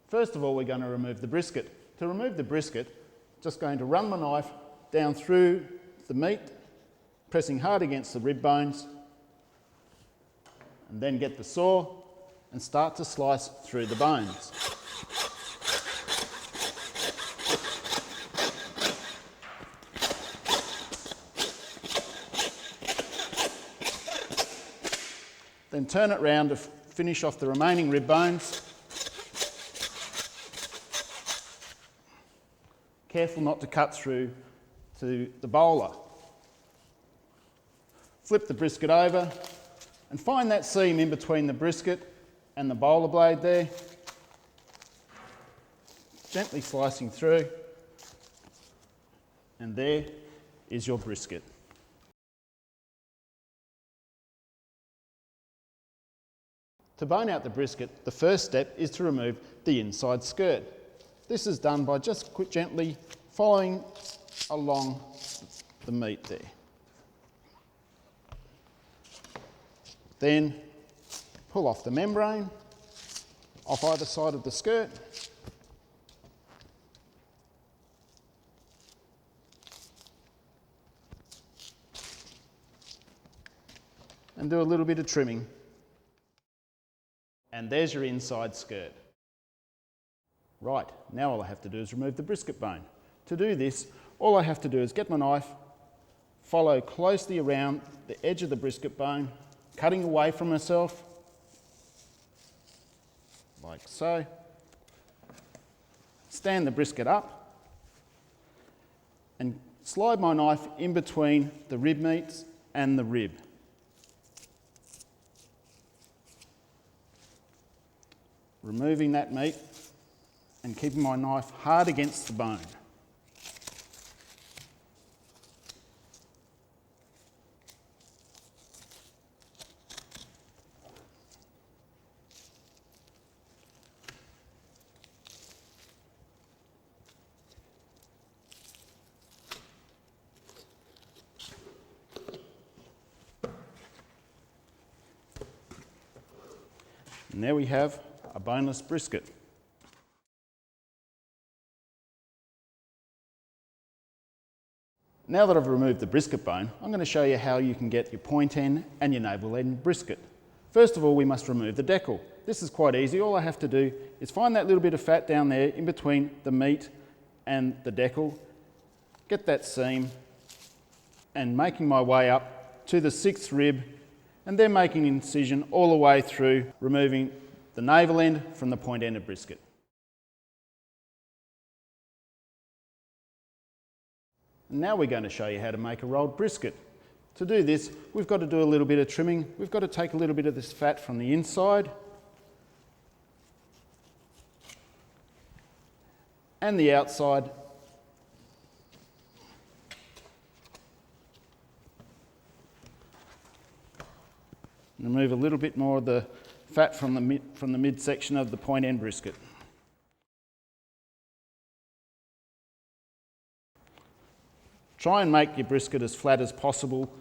First of all, we're going to remove the brisket. To remove the brisket, just going to run my knife down through the meat, pressing hard against the rib bones, and then get the saw and start to slice through the bones. Then turn it round to finish off the remaining rib bones. Careful not to cut through to the bowler. Flip the brisket over and find that seam in between the brisket and the bowler blade there. Gently slicing through, and there is your brisket. To bone out the brisket, the first step is to remove the inside skirt. This is done by just gently following along the meat there. Then pull off the membrane off either side of the skirt. And do a little bit of trimming. And there's your inside skirt. Right, now all I have to do is remove the brisket bone. To do this, all I have to do is get my knife, follow closely around the edge of the brisket bone, cutting away from myself, like so. Stand the brisket up and slide my knife in between the rib meats and the rib. Removing that meat and keeping my knife hard against the bone. And there we have a boneless brisket. Now that I've removed the brisket bone, I'm going to show you how you can get your point end and your navel end brisket. First of all, we must remove the deckle. This is quite easy. All I have to do is find that little bit of fat down there in between the meat and the deckle, get that seam, and making my way up to the 6th rib, and then making an incision all the way through, removing the navel end from the point end of brisket. And now we're going to show you how to make a rolled brisket. To do this, we've got to do a little bit of trimming. We've got to take a little bit of this fat from the inside and the outside. And remove a little bit more of the fat from the midsection of the point end brisket. Try and make your brisket as flat as possible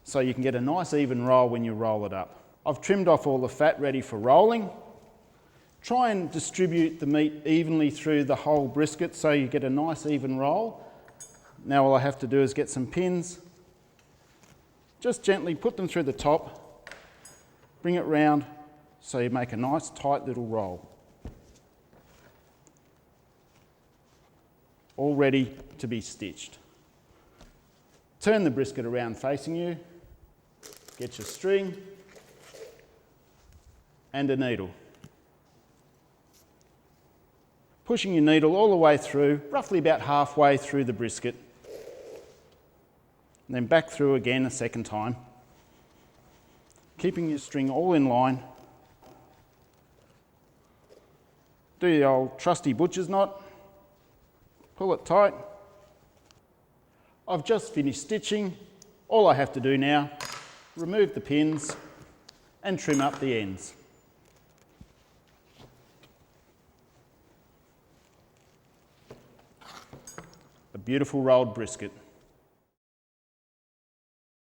so you can get a nice even roll when you roll it up. I've trimmed off all the fat ready for rolling. Try and distribute the meat evenly through the whole brisket so you get a nice even roll. Now all I have to do is get some pins. Just gently put them through the top, bring it round so you make a nice tight little roll. All ready to be stitched. Turn the brisket around facing you, get your string and a needle. Pushing your needle all the way through, roughly about halfway through the brisket, and then back through again a second time, keeping your string all in line. Do the old trusty butcher's knot, pull it tight. I've just finished stitching. All I have to do now, remove the pins and trim up the ends. A beautiful rolled brisket.